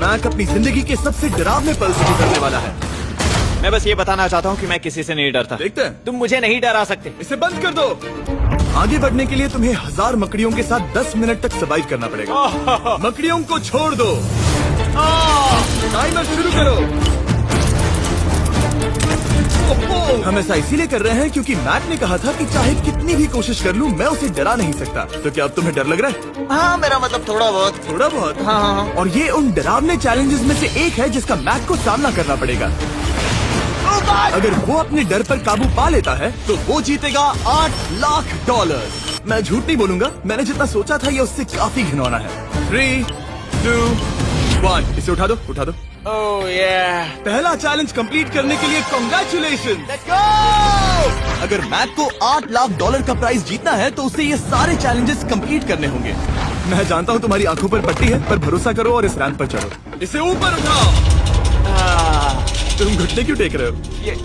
Mac अपनी जिंदगी के सबसे डरावने पल से गुजरने वाला है। मैं बस ये बताना चाहता हूँ कि मैं किसी से नहीं डरता। देखते हैं। तुम मुझे नहीं डरा सकते। इसे बंद कर दो। आगे बढ़ने के लिए तुम्हें 1000 मकड़ियों के साथ 10 मिनट तक सर्वाइव करना पड़ेगा। मकड़ियों को छोड़ दो। टाइमर शुरू करो। हम ऐसा इसीलिए कर रहे हैं क्योंकि मैट ने कहा था कि चाहे कितनी भी कोशिश कर लूं मैं उसे डरा नहीं सकता। तो क्या अब तुम्हें डर लग रहा है? हाँ, मेरा मतलब थोड़ा बहुत। थोड़ा बहुत? हाँ। और ये उन डरावने चैलेंजेस में से एक है जिसका मैट को सामना करना पड़ेगा। अगर वो अपने डर पर काबू पा लेता है तो वो जीतेगा $8 लाख। मैं झूठ नहीं बोलूंगा, मैंने जितना सोचा था ये उससे काफी घिनौना है। 3, 2, 1 इसे उठा दो, उठा दो। ओह yeah। पहला चैलेंज कंप्लीट करने के लिए कांग्रेचुलेशन। अगर मैक को $8 लाख का प्राइज जीतना है तो उसे ये सारे चैलेंजेस कंप्लीट करने होंगे। मैं जानता हूँ तुम्हारी आंखों पर पट्टी है, पर भरोसा करो और इस रैंप पर चढ़ो। इसे ऊपर उठाओ। तुम घुटने क्यों टेक रहे हो?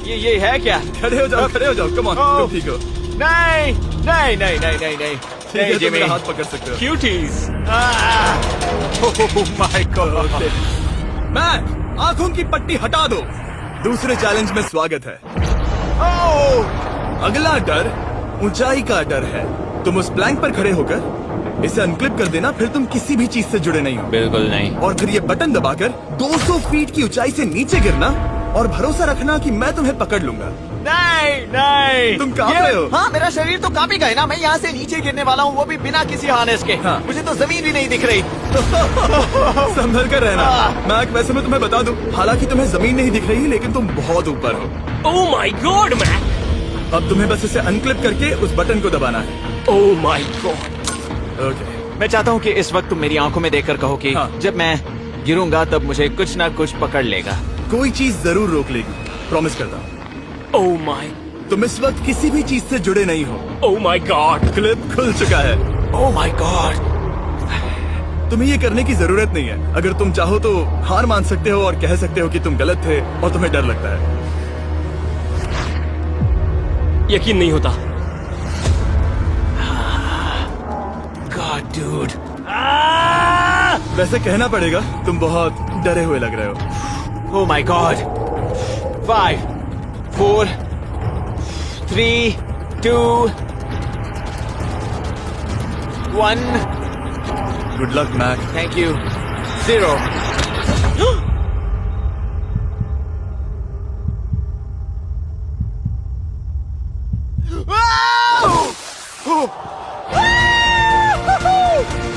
ये है क्या? खड़े हो जाओ, खड़े हो जाओ। कम ऑन, तुम ठीक हो? नहीं नहीं नहीं नहीं नहीं नहीं। ठीक है, तुम मेरा हाथ पकड़ सकते हो। Cuties. Oh my god. Mac, आंखों की पट्टी हटा दो। दूसरे चैलेंज में स्वागत है। अगला डर ऊंचाई का डर है। तुम उस प्लैंक पर खड़े होकर इसे अनक्लिप कर देना, फिर तुम किसी भी चीज से जुड़े नहीं हो। बिल्कुल नहीं। और फिर ये बटन दबाकर 200 फीट की ऊंचाई से नीचे गिरना और भरोसा रखना कि मैं तुम्हें पकड़ लूंगा। नहीं नहीं। तुम कांप रहे हो? हाँ, मेरा शरीर तो कांपेगा ही ना। मैं यहाँ से नीचे गिरने वाला हूँ, वो भी बिना किसी हार्नेस के। हाँ। मुझे तो जमीन भी नहीं दिख रही। संभल कर रहना। मैक, वैसे मैं तुम्हें बता दूं, हालांकि तुम्हें जमीन नहीं दिख रही लेकिन तुम बहुत ऊपर हो। Oh my god Mac. अब तुम्हें बस इसे अनक्लिप करके उस बटन को दबाना है। ओह माय गॉड। ओके। मैं चाहता हूँ कि इस वक्त तुम मेरी आंखों में देखकर कहो कि हाँ। जब मैं गिरूंगा तब मुझे कुछ ना कुछ पकड़ लेगा। कोई चीज जरूर रोक लेगी, प्रॉमिस करता हूँ। Oh my. तुम इस वक्त किसी भी चीज से जुड़े नहीं हो। Oh my God. क्लिप खुल चुका है। ओह माय गॉड। तुम्हें ये करने की जरूरत नहीं है। अगर तुम चाहो तो हार मान सकते हो और कह सकते हो कि तुम गलत थे और तुम्हें डर लगता है। यकीन नहीं होता। God dude. वैसे कहना पड़ेगा तुम बहुत डरे हुए लग रहे हो। Oh my god. 5, 4, 3, 2, 1। Good luck Mac. Thank you. 0।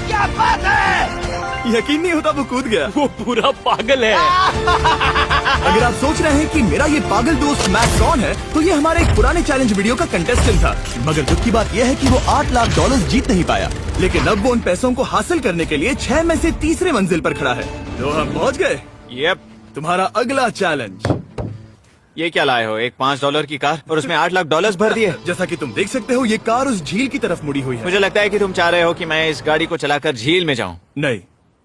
क्या बात है? यकीन नहीं होता वो कूद गया। वो पूरा पागल है। अगर आप सोच रहे हैं कि मेरा ये पागल दोस्त मैक कौन है, तो ये हमारे एक पुराने चैलेंज वीडियो का कंटेस्टेंट था। मगर दुख की बात यह है कि वो $8 लाख जीत नहीं पाया। लेकिन अब वो उन पैसों को हासिल करने के लिए 6 में से तीसरे मंजिल पर खड़ा है। तो हम पहुंच गए। यप। तुम्हारा अगला चैलेंज। ये क्या लाए हो? एक $5 की कार और उसमें $8 लाख भर दिए। जैसा कि तुम देख सकते हो, ये कार उस झील की तरफ मुड़ी हुई है। मुझे लगता है कि तुम चाह रहे हो कि मैं इस गाड़ी को चलाकर झील में जाऊं। नहीं,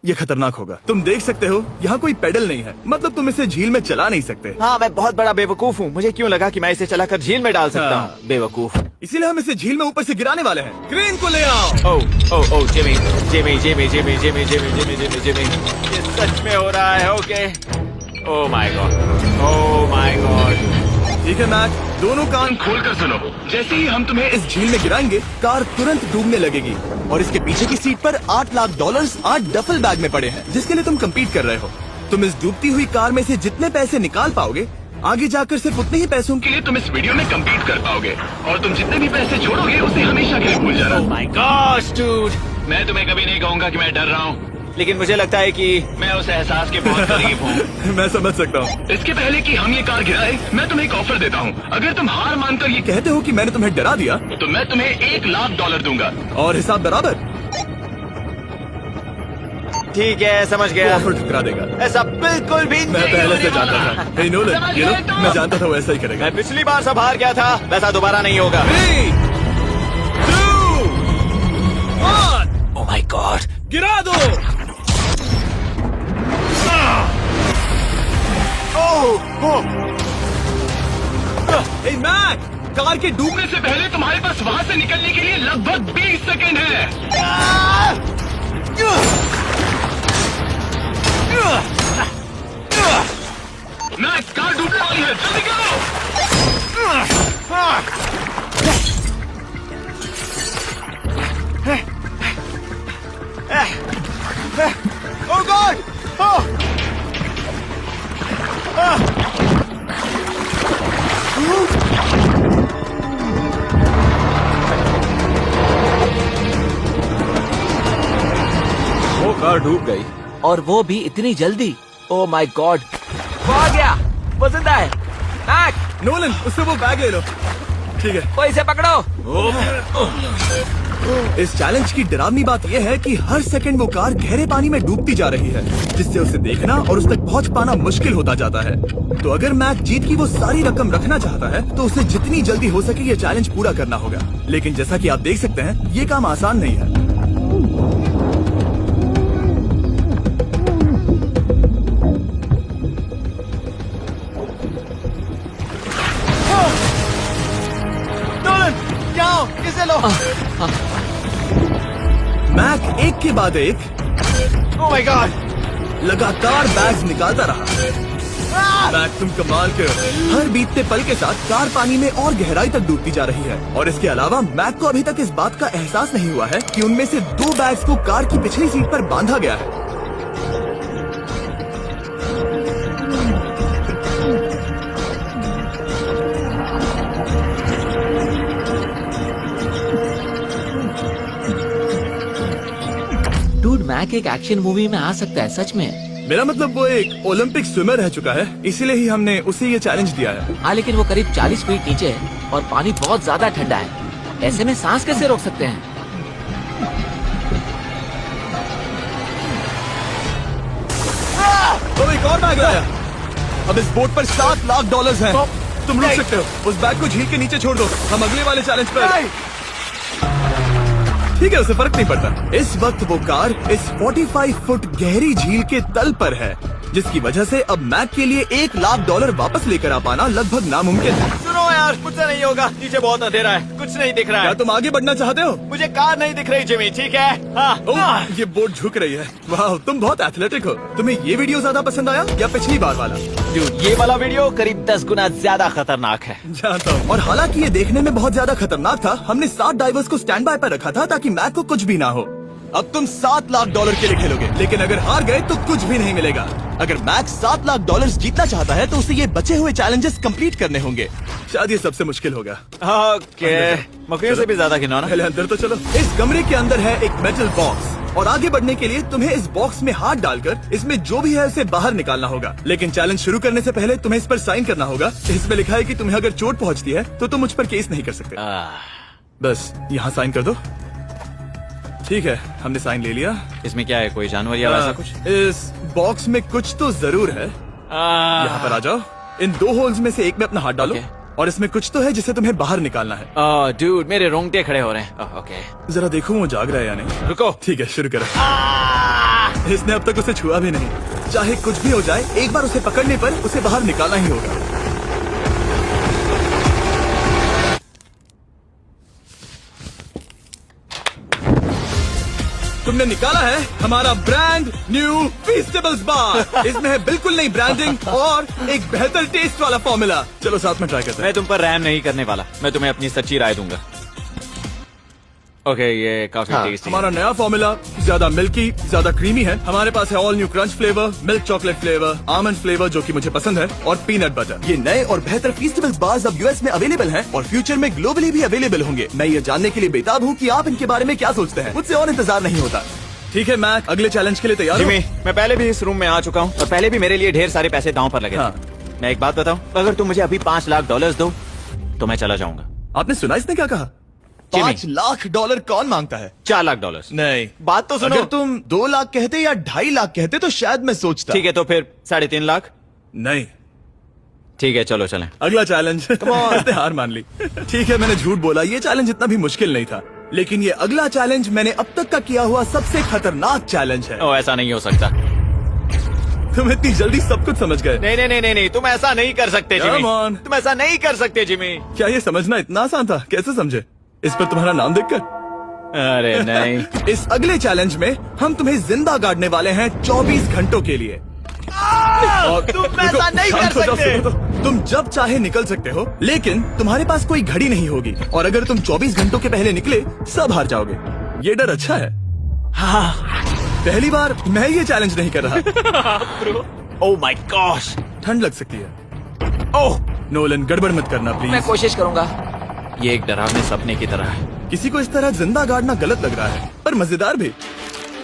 ये खतरनाक होगा। तुम देख सकते हो यहाँ कोई पेडल नहीं है, मतलब तुम इसे झील में चला नहीं सकते। हाँ, मैं बहुत बड़ा बेवकूफ हूँ। मुझे क्यों लगा कि मैं इसे चलाकर झील में डाल सकता हाँ। हूँ? बेवकूफ। इसीलिए हम इसे झील में ऊपर से गिराने वाले हैं। क्रेन को ले आओ। Oh Jimmy Jimmy Jimmy Jimmy Jimmy Jimmy Jimmy Jimmy Jimmy, ये सच में हो रहा है? Okay. Oh my god. Oh my god. ठीक है मैक, दोनों कान खोलकर सुनो। जैसे ही हम तुम्हें इस झील में गिराएंगे, कार तुरंत डूबने लगेगी और इसके पीछे की सीट पर $8 लाख 8 डफल बैग में पड़े हैं, जिसके लिए तुम कम्पीट कर रहे हो। तुम इस डूबती हुई कार में से जितने पैसे निकाल पाओगे, आगे जाकर सिर्फ उतने ही पैसों के लिए तुम इस वीडियो में कम्पीट कर पाओगे। और तुम जितने भी पैसे छोड़ोगे उसे हमेशा के लिए भूल जाना। Oh my gosh dude. मैं तुम्हें कभी नहीं कहूंगा कि मैं डर रहा हूँ, लेकिन मुझे लगता है कि मैं उस एहसास के बहुत करीब हूँ। मैं समझ सकता हूँ। इसके पहले कि हम ये कार गिराए, मैं तुम्हें एक ऑफर देता हूँ। अगर तुम हार मानकर ये कहते हो कि मैंने तुम्हें डरा दिया, तो मैं तुम्हें $1 लाख दूंगा। और हिसाब बराबर। ठीक है, समझ वो गया। ऑफर ठुकरा देगा। ऐसा बिल्कुल भी मैं नहीं पहले होने से जानता वाला। था। Hey, Nolan, you know, मैं जानता था वो ऐसा ही करेगा। मैं पिछली बार सब हार गया था, वैसा दोबारा नहीं होगा। 3, 2, 1 ओह माय गॉड। गिरा दो। Hey, मैक, कार के डूबने डूबने से पहले तुम्हारे पास वहाँ से निकलने के लिए लगभग 20 सेकेंड है। डूब गई और वो भी इतनी जल्दी। ओ माय गॉड, वो आ गया, वो जिंदा है। मैक, नोलन, उससे वो बैग ले लो। ठीक है। वो इसे पकड़ो। इस चैलेंज की डरावनी बात यह है कि हर सेकंड वो कार गहरे पानी में डूबती जा रही है, जिससे उसे देखना और उस तक पहुंच पाना मुश्किल होता जाता है। तो अगर मैक जीत की वो सारी रकम रखना चाहता है तो उसे जितनी जल्दी हो सके ये चैलेंज पूरा करना होगा। लेकिन जैसा कि आप देख सकते हैं, ये काम आसान नहीं है। किसे लो? मैक एक के बाद एक ओह माय गॉड, लगातार बैग्स निकालता रहा। मैक, तुम कमाल के हो। हर बीतते पल के साथ कार पानी में और गहराई तक डूबती जा रही है, और इसके अलावा मैक को अभी तक इस बात का एहसास नहीं हुआ है कि उनमें से 2 बैग्स को कार की पिछली सीट पर बांधा गया है। डूड, मैक एक एक्शन मूवी में आ सकता है सच में। मेरा मतलब वो एक ओलंपिक स्विमर रह चुका है, इसीलिए ही हमने उसे ये चैलेंज दिया है। हाँ, लेकिन वो करीब 40 फीट नीचे है और पानी बहुत ज्यादा ठंडा है। ऐसे में सांस कैसे रोक सकते हैं? तो एक और बैग लाया। अब इस बोट पर $7 लाख हैं। तुम रुक सकते हो। उस बैग को झील के नीचे छोड़ दो, हम अगले वाले चैलेंज पर। ठीक है, उसे फर्क नहीं पड़ता। इस वक्त वो कार इस 45 फुट गहरी झील के तल पर है, जिसकी वजह से अब मैक के लिए $1 लाख वापस लेकर आ पाना लगभग नामुमकिन है। सुनो यार, मुझसे नहीं होगा, नीचे बहुत अंधेरा है, कुछ नहीं दिख रहा क्या है। तुम आगे बढ़ना चाहते हो? मुझे कार नहीं दिख रही जिमी, ठीक है? हाँ, ओह, ये बोट झुक रही है। वाह, तुम बहुत एथलेटिक हो। तुम्हें ये वीडियो ज्यादा पसंद आया या पिछली बार वाला? Dude, ये वाला वीडियो करीब 10 गुना ज्यादा खतरनाक है। जानता हूँ। और हालांकि ये देखने में बहुत ज्यादा खतरनाक था, हमने 7 डाइवर्स को स्टैंड बाय पर रखा था ताकि मैक को कुछ भी ना हो। अब तुम $7 लाख के लिए खेलोगे, लेकिन अगर हार गए तो कुछ भी नहीं मिलेगा। अगर मैक $7 लाख जीतना चाहता है तो उसे ये बचे हुए चैलेंजेस कंप्लीट करने होंगे। शायद ये सबसे मुश्किल होगा। ओके, मकड़ियों से भी ज्यादा खिलौना। पहले अंदर तो चलो। इस कमरे के अंदर है एक मेटल बॉक्स, और आगे बढ़ने के लिए तुम्हें इस बॉक्स में हाथ डालकर इसमें जो भी है उसे बाहर निकालना होगा। लेकिन चैलेंज शुरू करने से पहले तुम्हें इस पर साइन करना होगा। इसमें लिखा है कि तुम्हें अगर चोट पहुंचती है तो तुम मुझ पर केस नहीं कर सकते। बस यहाँ साइन कर दो। ठीक है, हमने साइन ले लिया। इसमें क्या है, कोई जानवर या वैसा कुछ? इस बॉक्स में कुछ तो जरूर है। यहाँ पर आ जाओ। इन 2 होल्स में से एक में अपना हाथ डालो। और इसमें कुछ तो है जिसे तुम्हें बाहर निकालना है। डूड, मेरे रोंगटे खड़े हो रहे हैं। ओके, जरा देखो वो जाग रहा है या नहीं। रुको। ठीक है, शुरू करो। इसने अब तक उसे छुआ भी नहीं। चाहे कुछ भी हो जाए, एक बार उसे पकड़ने पर उसे बाहर निकालना ही होगा। तुमने निकाला है हमारा ब्रांड न्यू फीस्टेबल्स बार। इसमें है बिल्कुल नई ब्रांडिंग और एक बेहतर टेस्ट वाला फॉर्मूला। चलो साथ में ट्राई करते हैं। मैं तुम पर रहम नहीं करने वाला, मैं तुम्हें अपनी सच्ची राय दूंगा। ओके, ये काफी टेस्टी। हमारा नया फॉर्मूला ज्यादा मिल्की, ज्यादा क्रीमी है। हमारे पास है all new crunch flavour, milk chocolate flavour, almond flavour जो कि मुझे पसंद है, और पीनट बटर। ये नए और बेहतर फीस्टेबल्स बार्स अब यूएस में अवेलेबल हैं और फ्यूचर में ग्लोबली भी अवेलेबल होंगे। मैं ये जानने के लिए बेताब हूँ कि आप इनके बारे में क्या सोचते हैं। मुझसे और इंतजार नहीं होता। ठीक है मैक, अगले चैलेंज के लिए तैयार हो? जिमी, मैं पहले भी इस रूम में आ चुका हूँ और पहले भी मेरे लिए ढेर सारे पैसे दांव पर लगे थे। मैं एक बात बताऊँ, अगर तुम मुझे अभी $5 लाख दो तो मैं चला जाऊंगा। आपने सुना इसने क्या कहा? $5 लाख कौन मांगता है? $4 लाख। नहीं, बात तो सुनो। अगर तुम 2 लाख कहते या 2.5 लाख कहते तो शायद मैं सोचता। ठीक है, तो फिर 3.5 लाख। नहीं, ठीक है, चलो चलें। अगला चैलेंज। हार मान ली। ठीक है, मैंने झूठ बोला। ये चैलेंज इतना भी मुश्किल नहीं था, लेकिन ये अगला चैलेंज मैंने अब तक का किया हुआ सबसे खतरनाक चैलेंज है। ऐसा नहीं हो सकता। तुम इतनी जल्दी सब कुछ समझ गए? नहीं नहीं नहीं नहीं, तुम ऐसा नहीं कर सकते जिमी। Come on. तुम ऐसा नहीं कर सकते जिमी। क्या ये समझना इतना आसान था? कैसे समझे? इस पर तुम्हारा नाम देखकर? अरे नहीं। इस अगले चैलेंज में हम तुम्हें जिंदा गाड़ने वाले हैं 24 घंटों के लिए। तुम ऐसा नहीं कर सकते। तुम जब चाहे निकल सकते हो, लेकिन तुम्हारे पास कोई घड़ी नहीं होगी, और अगर तुम 24 घंटों के पहले निकले सब हार जाओगे। ये डर अच्छा है। हाँ, पहली बार मैं ये चैलेंज नहीं कर रहा। ओह माय गॉश, ठंड लग सकती है। ओह नोलन, गड़बड़ मत करना मैं प्लीज। कोशिश करूंगा। ये एक डरावने सपने की तरह है। किसी को इस तरह जिंदा गाड़ना गलत लग रहा है, पर मजेदार भी।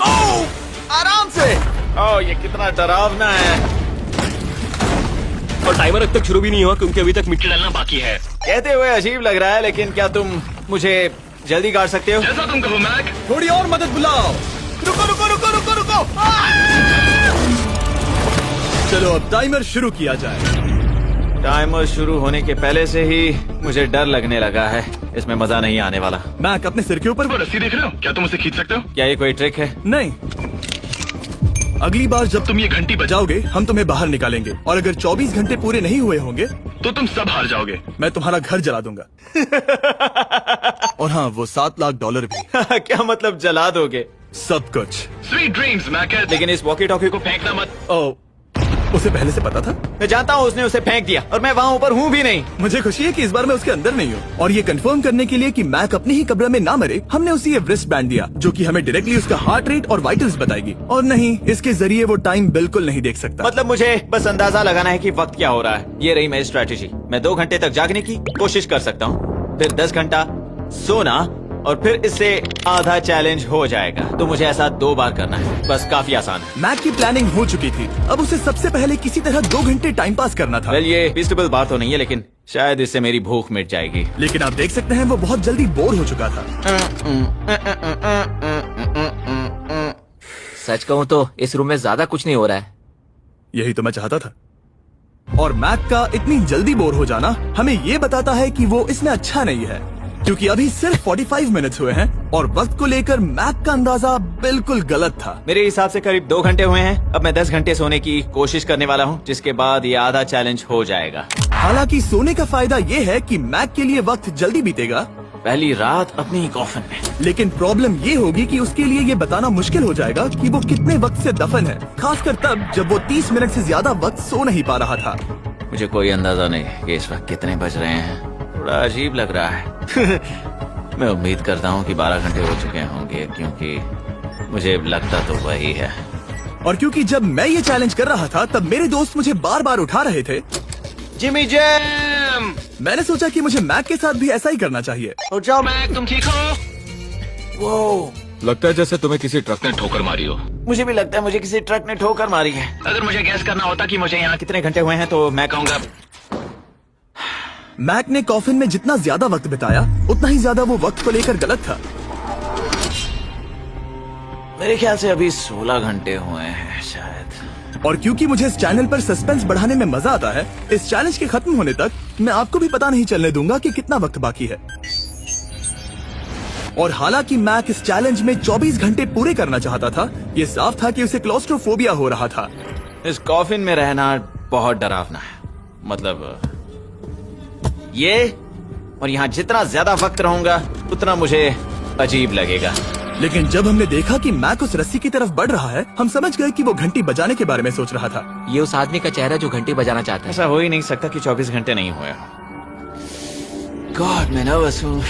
ओह, आराम से। ओह, ये कितना डरावना है। और टाइमर अब तक शुरू भी नहीं हुआ क्योंकि अभी तक मिट्टी डलना बाकी है। कहते हुए अजीब लग रहा है, लेकिन क्या तुम मुझे जल्दी काट सकते हो? जैसा तुम कहो मैक। थोड़ी और मदद बुलाओ। रुको रुको रुको रुको रुको। चलो अब टाइमर शुरू किया जाए। टाइमर शुरू होने के पहले से ही मुझे डर लगने लगा है। इसमें मजा नहीं आने वाला। मैक अपने सिर के ऊपर वो रस्सी देख रहे हो? क्या तुम उसे खींच सकते हो? क्या ये कोई ट्रिक है? नहीं। अगली बार जब तुम ये घंटी बजाओगे हम तुम्हें बाहर निकालेंगे और अगर 24 घंटे पूरे नहीं हुए होंगे तो तुम सब हार जाओगे। मैं तुम्हारा घर जला दूंगा। और हाँ, वो $7 लाख भी। क्या मतलब जला दोगे? सब कुछ। Sweet dreams Mac. लेकिन इस वॉकी टॉकी को फेंकना मत। ओ, उसे पहले से पता था? मैं जानता हूँ उसने उसे फेंक दिया और मैं वहाँ ऊपर हूँ भी नहीं। मुझे खुशी है कि इस बार मैं उसके अंदर नहीं हूँ। और ये कंफर्म करने के लिए कि मैक अपनी ही कब्र में ना मरे, हमने उसे ये रिस्ट बैंड दिया जो कि हमें डायरेक्टली उसका हार्ट रेट और वाइटल्स बताएगी। और नहीं, इसके जरिए वो टाइम बिल्कुल नहीं देख सकता। मतलब मुझे बस अंदाजा लगाना है कि वक्त क्या हो रहा है। ये रही मेरी स्ट्रेटेजी। मैं 2 घंटे तक जागने की कोशिश कर सकता हूँ, फिर 10 घंटा सोना और फिर इससे आधा चैलेंज हो जाएगा। तो मुझे ऐसा 2 बार करना है, बस काफी आसान है। मैक की प्लानिंग हो चुकी थी, अब उसे सबसे पहले किसी तरह 2 घंटे टाइम पास करना था। वेल, ये फीस्टेबल बात तो नहीं है, लेकिन शायद इससे मेरी भूख मिट जाएगी। लेकिन आप देख सकते हैं वो बहुत जल्दी बोर हो चुका था। सच कहूँ तो इस रूम में ज्यादा कुछ नहीं हो रहा है। यही तो मैं चाहता था। और मैक का इतनी जल्दी बोर हो जाना हमें ये बताता है कि वो इसमें अच्छा नहीं है, क्योंकि अभी सिर्फ 45 मिनट्स हुए हैं और वक्त को लेकर मैक का अंदाजा बिल्कुल गलत था। मेरे हिसाब से करीब 2 घंटे हुए हैं। अब मैं 10 घंटे सोने की कोशिश करने वाला हूँ, जिसके बाद ये आधा चैलेंज हो जाएगा। हालांकि सोने का फायदा ये है कि मैक के लिए वक्त जल्दी बीतेगा, पहली रात अपनी ही कॉफिन में। लेकिन प्रॉब्लम ये होगी कि उसके लिए ये बताना मुश्किल हो जाएगा कि वो कितने वक्त से दफन है, खासकर तब जब वो 30 मिनट से ज्यादा वक्त सो नहीं पा रहा था। मुझे कोई अंदाजा नहीं कि इस वक्त कितने बज रहे हैं। थोड़ा अजीब लग रहा है। मैं उम्मीद करता हूँ कि 12 घंटे हो चुके होंगे, क्योंकि मुझे लगता तो वही है। और क्योंकि जब मैं ये चैलेंज कर रहा था तब मेरे दोस्त मुझे बार बार उठा रहे थे। जिमी जैम, मैंने सोचा कि मुझे मैक के साथ भी ऐसा ही करना चाहिए। उठ जाओ। मैक तुम ठीक हो? वो लगता है जैसे तुम्हें किसी ट्रक ने ठोकर मारी हो। मुझे भी लगता है मुझे किसी ट्रक ने ठोकर मारी है। अगर मुझे गैस करना होता कि मुझे यहाँ कितने घंटे हुए हैं तो मैं कहूँगा मैक ने कॉफिन में जितना ज्यादा वक्त बिताया उतना ही ज्यादा वो वक्त को लेकर गलत था। मेरे ख्याल से अभी 16 घंटे हुए हैं शायद। और क्योंकि मुझे इस चैनल पर सस्पेंस बढ़ाने में मजा आता है, इस चैलेंज के खत्म होने तक मैं आपको भी पता नहीं चलने दूंगा कि कितना वक्त बाकी है। और हालांकि मैक इस चैलेंज में 24 घंटे पूरे करना चाहता था, ये साफ था कि उसे क्लॉस्ट्रोफोबिया हो रहा था। इस कॉफिन में रहना बहुत डरावना है। मतलब ये, और यहाँ जितना ज्यादा वक्त रहूंगा उतना मुझे अजीब लगेगा। लेकिन जब हमने देखा कि मैक उस रस्सी की तरफ बढ़ रहा है, हम समझ गए कि वो घंटी बजाने के बारे में सोच रहा था। ये उस आदमी का चेहरा जो घंटी बजाना चाहता है। ऐसा हो ही नहीं सकता कि 24 घंटे नहीं हुए। गॉड, मैं नर्वस हूँ।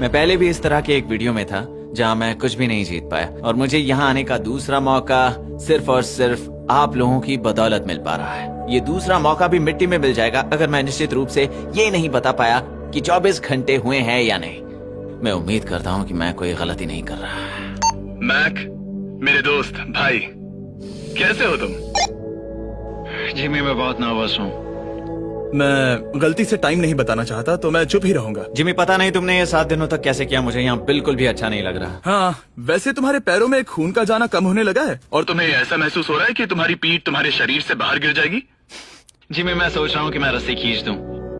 मैं पहले भी इस तरह के एक वीडियो में था जहाँ मैं कुछ भी नहीं जीत पाया, और मुझे यहाँ आने का दूसरा मौका सिर्फ और सिर्फ आप लोगों की बदौलत मिल पा रहा है। ये दूसरा मौका भी मिट्टी में मिल जाएगा अगर मैं निश्चित रूप से ये नहीं बता पाया कि 24 घंटे हुए हैं या नहीं। मैं उम्मीद करता हूँ कि मैं कोई गलती नहीं कर रहा। मैक, मेरे दोस्त भाई, कैसे हो तुम? जिमी, मैं बहुत नर्वस हूँ। मैं गलती से टाइम नहीं बताना चाहता तो मैं चुप ही रहूंगा। जिमी, पता नहीं तुमने ये 7 दिनों तक कैसे किया, मुझे यहाँ बिल्कुल भी अच्छा नहीं लग रहा। हाँ, वैसे तुम्हारे पैरों में खून का जाना कम होने लगा है। और तुम्हें ऐसा महसूस हो रहा है कि तुम्हारी पीठ तुम्हारे शरीर से बाहर गिर जाएगी? जिमी, मैं सोच रहा हूँ कि मैं रस्सी खींच दूं।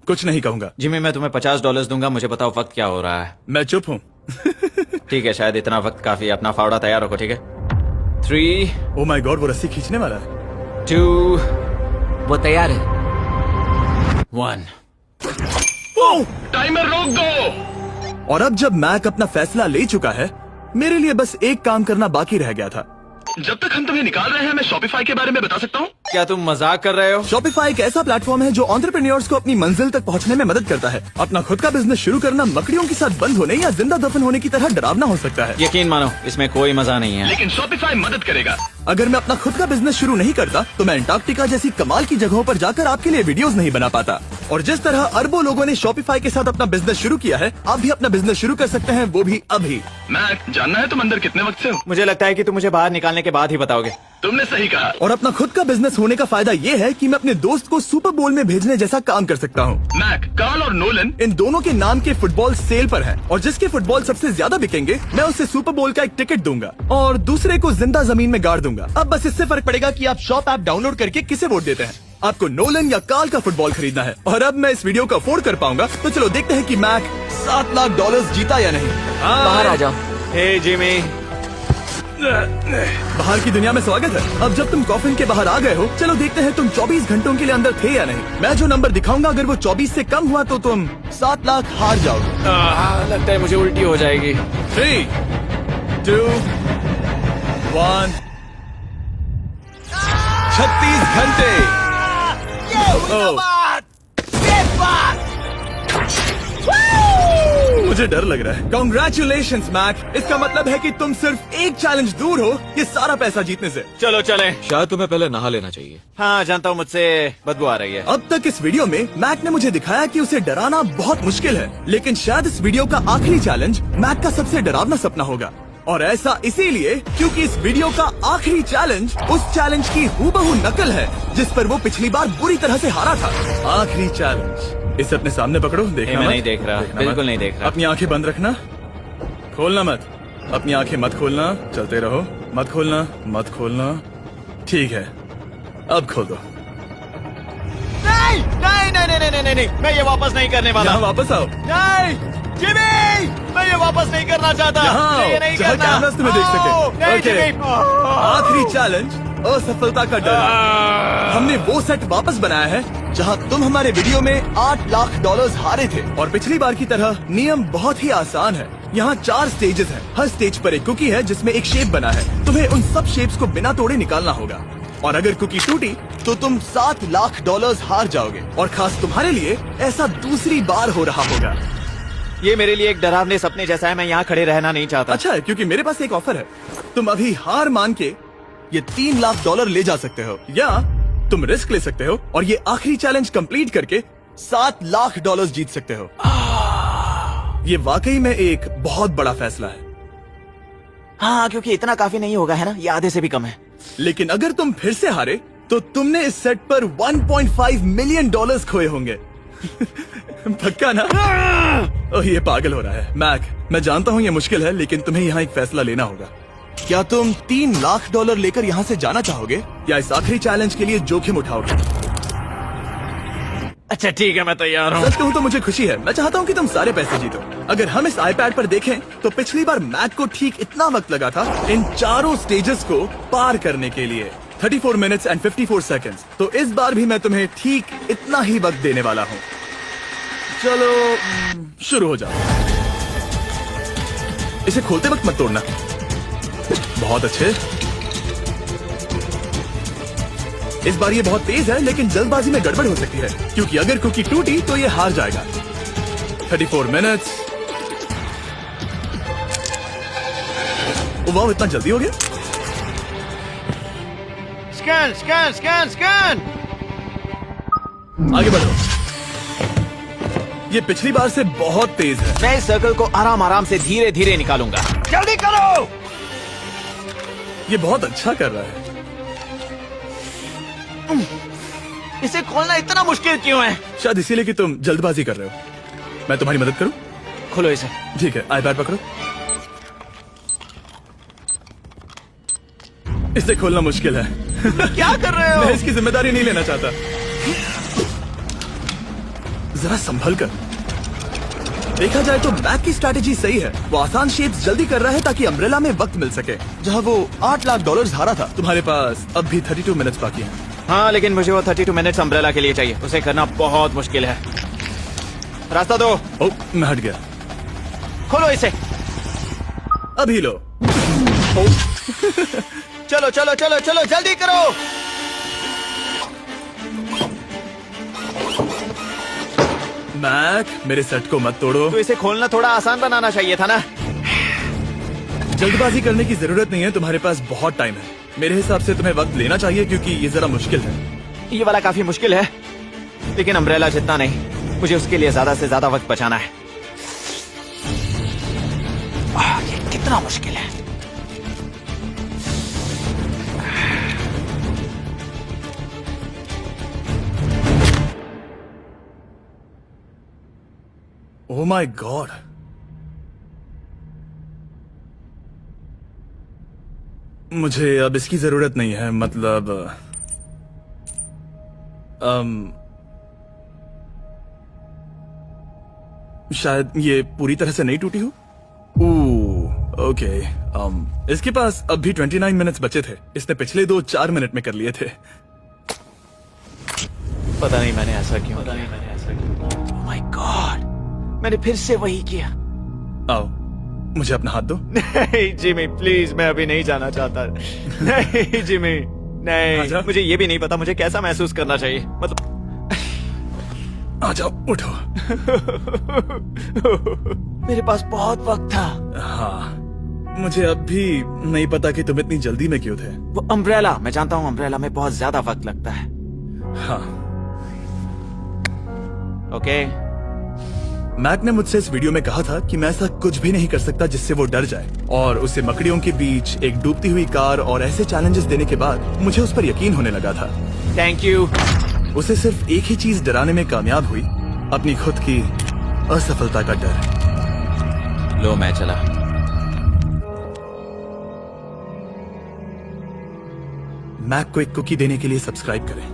कुछ नहीं कहूंगा। जिमी, मैं तुम्हें $50 दूंगा, मुझे बताओ वक्त क्या हो रहा है। मैं चुप हूँ। ठीक है, शायद इतना वक्त काफी। अपना फावड़ा तैयार रखो, ठीक है? 3, ओ माय गॉड, वो रस्सी खींचने वाला है। 2, वो तैयार है। 1। टाइमर रोक दो। और अब जब मैक अपना फैसला ले चुका है, मेरे लिए बस एक काम करना बाकी रह गया था। जब तक हम तुम्हें निकाल रहे हैं, मैं शॉपिफाई के बारे में बता सकता हूँ। क्या तुम मजाक कर रहे हो? शॉपिफाई एक ऐसा प्लेटफॉर्म है जो एंटरप्रेन्योर्स को अपनी मंजिल तक पहुंचने में मदद करता है। अपना खुद का बिजनेस शुरू करना मकड़ियों के साथ बंद होने या जिंदा दफन होने की तरह डरावना हो सकता है। यकीन मानो, इसमें कोई मजा नहीं है। लेकिन शॉपिफाई मदद करेगा। अगर मैं अपना खुद का बिजनेस शुरू नहीं करता तो मैं अंटार्कटिका जैसी कमाल की जगहों पर जाकर आपके लिए वीडियोस नहीं बना पाता। और जिस तरह अरबों लोगों ने शॉपिफाई के साथ अपना बिजनेस शुरू किया है, आप भी अपना बिजनेस शुरू कर सकते हैं, वो भी अभी। मैक, जानना है तुम अंदर कितने वक्त से हो? मुझे लगता है कि तुम मुझे बाहर निकालने के बाद ही बताओगे। तुमने सही कहा। और अपना खुद का बिजनेस होने का फायदा ये है कि मैं अपने दोस्त को सुपर बोल में भेजने जैसा काम कर सकता हूँ। मैक, कार्ल और नोलन इन दोनों के नाम के फुटबॉल सेल पर हैं और जिसके फुटबॉल सबसे ज्यादा बिकेंगे मैं उसे सुपर बोल का एक टिकट दूंगा और दूसरे को जिंदा जमीन में गाड़ दूंगा। अब बस इससे फर्क पड़ेगा कि आप शॉप ऐप डाउनलोड करके किसे वोट देते हैं। आपको नोलन या कार्ल का फुटबॉल खरीदना है और अब मैं इस वीडियो को अफोर्ड कर पाऊंगा, तो चलो देखते हैं कि मैक $7 लाख जीता या नहीं। बाहर आ जाओ। हे जिमी, बाहर की दुनिया में स्वागत है। अब जब तुम कॉफिन के बाहर आ गए हो, चलो देखते हैं तुम 24 घंटों के लिए अंदर थे या नहीं। मैं जो नंबर दिखाऊंगा अगर वो 24 से कम हुआ तो तुम 7 लाख हार जाओगे। लगता है मुझे उल्टी हो जाएगी। 3, 2, 1। 36 घंटे। मुझे डर लग रहा है। Congratulations, Mac. इसका मतलब है कि तुम सिर्फ एक चैलेंज दूर हो ये सारा पैसा जीतने से। चलो चले। शायद तुम्हें पहले नहा लेना चाहिए। हाँ जानता हूँ, मुझसे बदबू आ रही है। अब तक इस वीडियो में मैक ने मुझे दिखाया कि उसे डराना बहुत मुश्किल है, लेकिन शायद इस वीडियो का आखिरी चैलेंज मैक का सबसे डरावना सपना होगा। और ऐसा इसीलिए क्योंकि इस वीडियो का आखिरी चैलेंज उस चैलेंज की हूबहू नकल है जिस पर वो पिछली बार बुरी तरह से हारा था। आखिरी चैलेंज। इसे अपने सामने पकड़ो, देखना मैं मत। नहीं देख रहा, देखना बिल्कुल मत। नहीं देख रहा। अपनी आंखें बंद रखना, खोलना मत। अपनी आंखें मत खोलना, चलते रहो। मत खोलना, मत खोलना। ठीक है, अब खोल दो। नहीं नहीं नहीं नहीं नहीं नहीं, मैं ये वापस नहीं करने वाला। यहाँ वापस आओ। नहीं जिमी, मैं ये वापस नहीं करना चाहता। यहाँ मैं ये आओ, नहीं जहाँ करना। कैमरास तुम्हें देख सके। नहीं ओके। जिमी। आखिरी चैलेंज असफलता का डर। हमने वो सेट वापस बनाया है जहां तुम हमारे वीडियो में $8 लाख हारे थे और पिछली बार की तरह नियम बहुत ही आसान है। यहाँ 4 स्टेजेस हैं। हर स्टेज पर एक कुकी है जिसमें एक शेप बना है। तुम्हें उन सब शेप्स को बिना तोड़े निकालना होगा और अगर कुकी टूटी तो तुम $7 लाख हार जाओगे। और खास तुम्हारे लिए ऐसा दूसरी बार हो रहा होगा। ये मेरे लिए एक डरावने सपने जैसा है। मैं यहाँ खड़े रहना नहीं चाहता। अच्छा है क्योंकि मेरे पास एक ऑफर है। तुम अभी हार मान के ये $3 लाख ले जा सकते हो या तुम रिस्क ले सकते हो और ये आखिरी चैलेंज कंप्लीट करके $7 लाख जीत सकते हो। ये वाकई में एक बहुत बड़ा फैसला है। हाँ, क्योंकि इतना काफी नहीं होगा, है ना? ये आधे से भी कम है। लेकिन अगर तुम फिर से हारे तो तुमने इस सेट पर $1.5 मिलियन खोए होंगे। पक्का ना? ओह, ये पागल हो रहा है। मैक, मैं जानता हूँ ये मुश्किल है, लेकिन तुम्हें यहाँ एक फैसला लेना होगा। क्या तुम $3 लाख लेकर यहाँ से जाना चाहोगे या इस आखिरी चैलेंज के लिए जोखिम उठाओगे? अच्छा ठीक है, मैं तैयार हूँ। सच कहूँ तो मुझे खुशी है। मैं चाहता हूँ कि तुम सारे पैसे जीतो। अगर हम इस iPad पर देखें तो पिछली बार मैक को ठीक इतना वक्त लगा था इन चारों स्टेजेस को पार करने के लिए, 34 मिनट्स एंड 54 सेकेंड्स। तो इस बार भी मैं तुम्हें ठीक इतना ही वक्त देने वाला हूँ। चलो शुरू हो जाओ। इसे खोलते वक्त मत तोड़ना। बहुत अच्छे। इस बार ये बहुत तेज है, लेकिन जल्दबाजी में गड़बड़ हो सकती है क्योंकि अगर कुकी टूटी तो ये हार जाएगा। 34 मिनट्स। वाह, इतना जल्दी हो गया। Scan scan scan scan. आगे बढ़ो। ये पिछली बार से बहुत तेज है। मैं इस सर्कल को आराम आराम से धीरे धीरे निकालूंगा। जल्दी करो। ये बहुत अच्छा कर रहा है। इसे खोलना इतना मुश्किल क्यों है? शायद इसीलिए कि तुम जल्दबाजी कर रहे हो। मैं तुम्हारी मदद करूं? खोलो इसे। ठीक है, iPad पकड़ो। इसे खोलना मुश्किल है। क्या कर रहे हो? मैं इसकी जिम्मेदारी नहीं लेना चाहता। जरा संभल कर। देखा जाए तो मैक की स्ट्रैटेजी सही है। वो आसान शेप्स जल्दी कर रहा है ताकि अम्ब्रेला में वक्त मिल सके। जहां वो $8 लाख हारा था, तुम्हारे पास अब भी 32 मिनट्स बाकी हैं। हाँ, लेकिन मुझे वो 32 मिनट्स अम्ब्रेला के लिए चाहिए। उसे करना बहुत मुश्किल है। रास्ता दो। ओह, मैं हट गया। खोलो इसे। अभी लो। चलो चलो चलो चलो, जल्दी करो। मैक, मेरे सेट को मत तोड़ो। तो इसे खोलना थोड़ा आसान बनाना चाहिए था ना। जल्दबाजी करने की जरूरत नहीं है, तुम्हारे पास बहुत टाइम है। मेरे हिसाब से तुम्हें वक्त लेना चाहिए क्योंकि ये जरा मुश्किल है। ये वाला काफी मुश्किल है, लेकिन अम्ब्रेला जितना नहीं, मुझे उसके लिए ज्यादा से ज्यादा वक्त बचाना है। ये कितना मुश्किल है। ओह माय गॉड, मुझे अब इसकी जरूरत नहीं है। मतलब शायद ये पूरी तरह से नहीं टूटी हो। ओके, इसके पास अब भी 29 मिनट्स बचे थे। इसने पिछले 4 मिनट में कर लिए थे। पता नहीं मैंने ऐसा क्यों ओह माय गॉड, मैंने फिर से वही किया। आओ, मुझे अपना हाथ दो। नहीं जिमी प्लीज, मैं अभी नहीं जाना चाहता। नहीं जिमी, नहीं, आजा। मुझे ये भी नहीं पता मुझे कैसा महसूस करना चाहिए। मतलब आ जाओ, उठो। मेरे पास बहुत वक्त था। हाँ, मुझे अब भी नहीं पता कि तुम इतनी जल्दी में क्यों थे। वो अम्ब्रेला, मैं जानता हूँ अम्ब्रेला में बहुत ज्यादा वक्त लगता है। हाँ, ओके मैक ने मुझसे इस वीडियो में कहा था कि मैं ऐसा कुछ भी नहीं कर सकता जिससे वो डर जाए, और उसे मकड़ियों के बीच एक डूबती हुई कार और ऐसे चैलेंजेस देने के बाद मुझे उस पर यकीन होने लगा था। Thank you. उसे सिर्फ एक ही चीज डराने में कामयाब हुई, अपनी खुद की असफलता का डर। लो मैं चला। मैक को एक कुकी देने के लिए सब्सक्राइब करें।